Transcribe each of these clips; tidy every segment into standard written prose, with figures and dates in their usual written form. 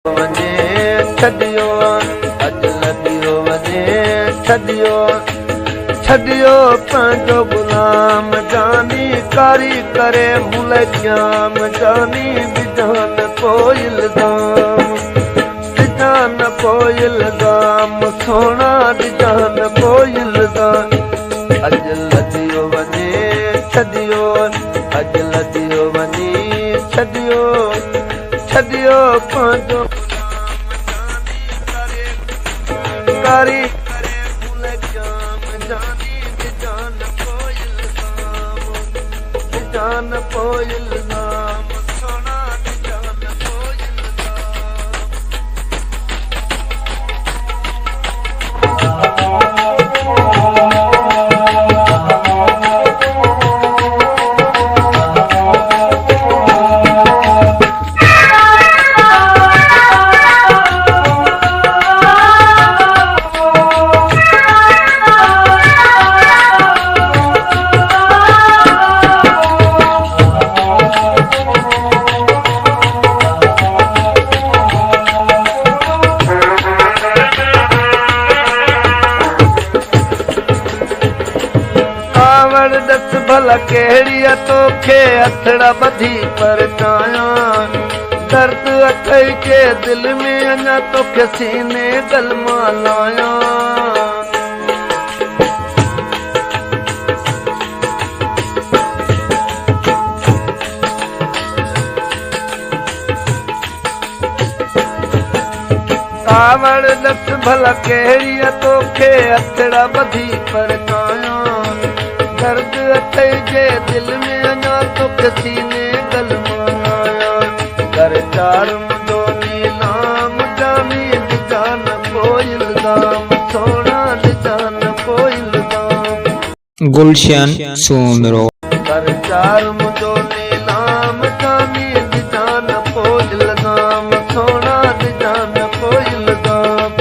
वञे छॾियो अॼु वञे छॾियो पंहिंजो गुलाम जानी कारी करे मुलजाम जानी विझान कोई इल्ज़ाम विझान कोई इल्ज़ाम सोना विझान कोई इल्ज़ाम अॼु लधियो वञे छॾियो अॼु लधियो वञे छॾियो पंहिंजो कारी करे मुलजाम जानी विझान कोई इल्ज़ाम सोना विझान कोई दस भला कहिड़ी तोखे हथड़ा ॿधी परचाया दर्द अथई के दिल में अञा तोखे सीने गल मां लाया कावड़ दस भला कहिड़ी तोखे हथड़ा ॿधी परचाया दर्द अथई जे दिल में अञा तोखे सीने गल माया कर चार मुंहिंजो नीलाम जानी निजान कोई इल्ज़ाम सोना निजान कोई इल्ज़ाम गुलशन सोमरो कर चार मुंहिंजो नीलाम जानी निजान कोई इल्ज़ाम सोना निजान कोई इल्ज़ाम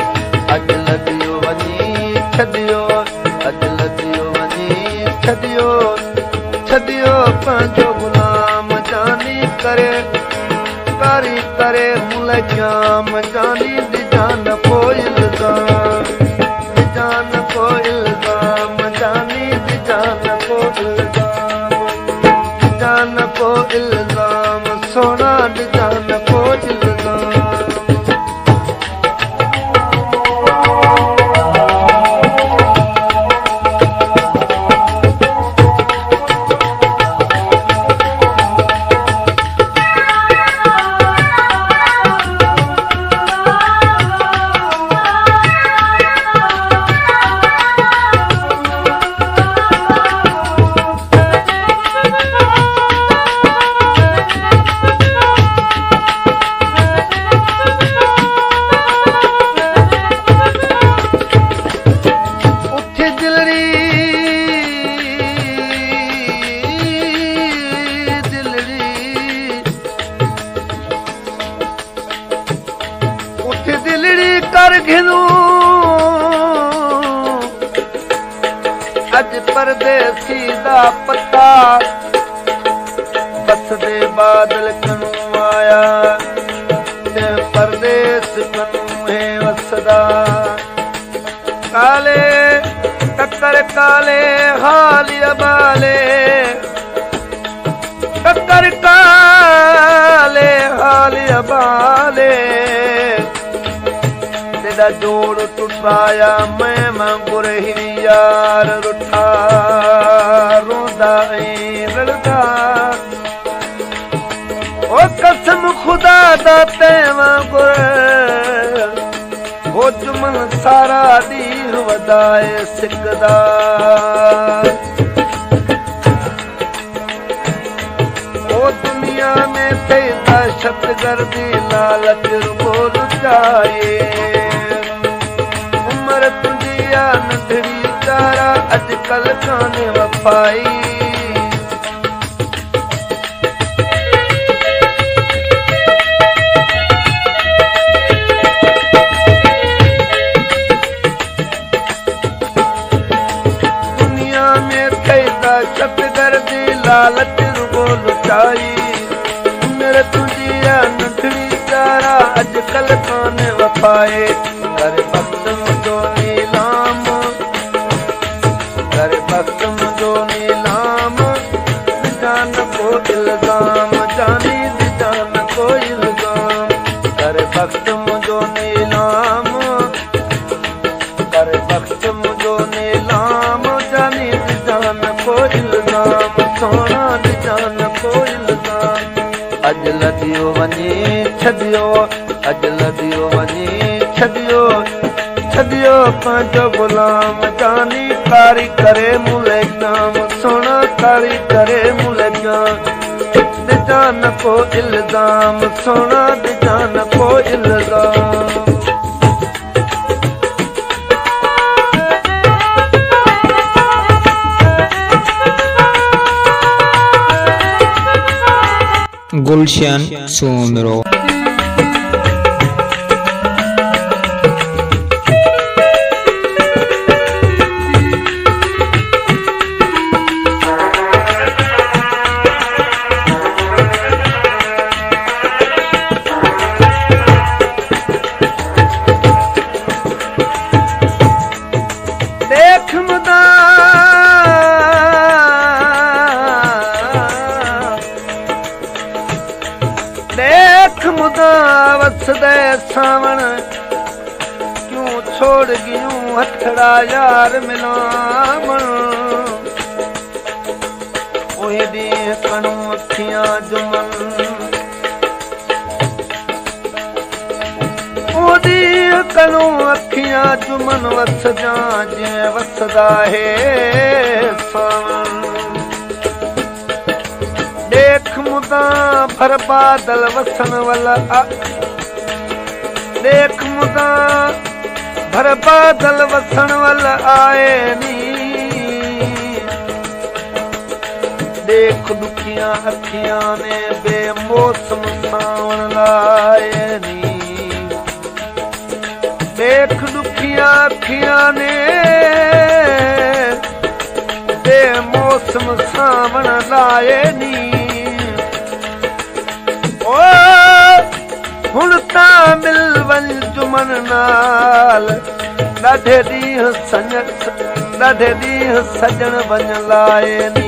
अॼु लधियो वञी छॾियो अॼु लधियो वञी छॾियो पंहिंजो गुलाम जानी करे कारी करे मुलजाम जानी विझान कोई इल्ज़ाम विझान कोई इल्ज़ाम जानी विझान कोई इल्ज़ाम सोना विझान कोई इल्ज़ाम कर घिनू अज परदेसी दा पता बस दे बादल कनू आया ते परदेस कनू है वसदा काले टक्कर काले हाल अबाले टक्कर काले हाल अबाले जोड़ टुटाया मैं मंगुर ही यार रुठा रोंदा रड़दा ओ कसम खुदा दा ते मंगुर हो जुमन सारा दीर वदाए सिकदा ओ दुनिया में थे दहशत गर्दी लालच बोल जाए नंढड़ी तारा अजकल काने वफाई दुनिया में कई दहशत गर्दी लालच रुगो लुटाई उम्र तुझी नंढड़ी तारा अजकल पाए कर वक्त मुझो नीलाम कर वक्त मुझो नीलाम जान को इल्जाम जानी जान को इल्जाम कर वक्त मुझो नीलाम कर वक्त मुझो नीलाम जानी जान को इल्जाम सोना जान को इल्जाम अज लदियो वञी छॾियो अज लदियो वञी छॾियो छॾियो पंहिंजो गुलाम जानी कारी करे मुले जाम सोना कारी करे मुले जाम जान को इल्जाम सोना जान को इल्जाम गुलशन सोनरो देख मुदा वसदे सावण क्यों छोड़ गियूं हथड़ा यार मिलावण ओहे दी कणू अखियां जुमन ओदी कणू अखियां जुमन वसदा जे वसदा है सावण देख मुदा भर बादल वसन वाला देख मुदा भर बादल वसन वाला आए नी देख दुखियां अखियां ने बेमौसम सावण लाए नी देख दुखियां अखियां ने बेमौसम सावण लाए नी हुण तां मिल वञ जुमन नाल ॾाढे ॾींहं सजण वञ लाए नी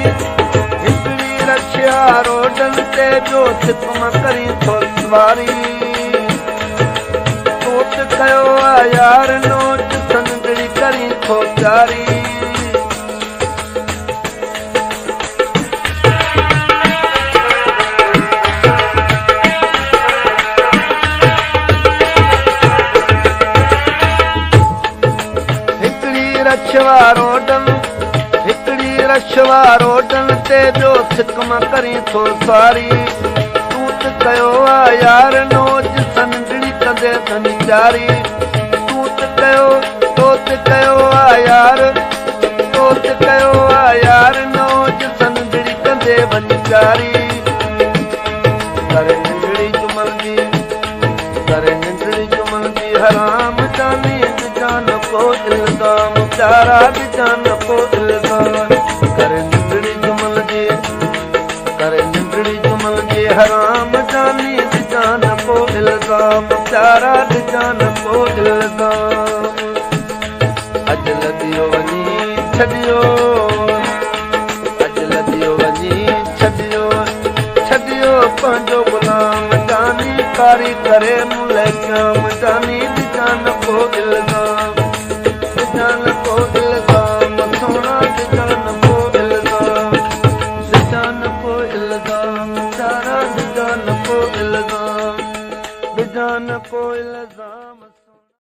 हिकिड़ी रखिया रोडनि ते जो सिकम करी थो सवारी तोत कयो आहे यार नोट संदड़ी करी थो जारी हिकिड़ी रशवा रोडनि ते जो सिकम करी थो सारी तूत कयो आहे यार नोज संदड़ी कंदे धनी जारी तोत कयो आहे यार नोज संदड़ी कंदे वञ जारी करे निंदड़ी जुमल जी हराम जानी जान को इल्जाम चारा जान को इल्जाम करे निंदड़ी जुमल जी हराम जानी जान को इल्जाम चारा जान को इल्जाम अज लदियो वञी छॾियो अज लदियो वञी छॾियो पंहिंजो गुलाम जानी कारी करे मुले जाम जानी जान को इल्जाम जान को इल्जाम सोना जान को इल्जाम जान को इल्जाम सारा जान को इल्जाम जान को इल्जाम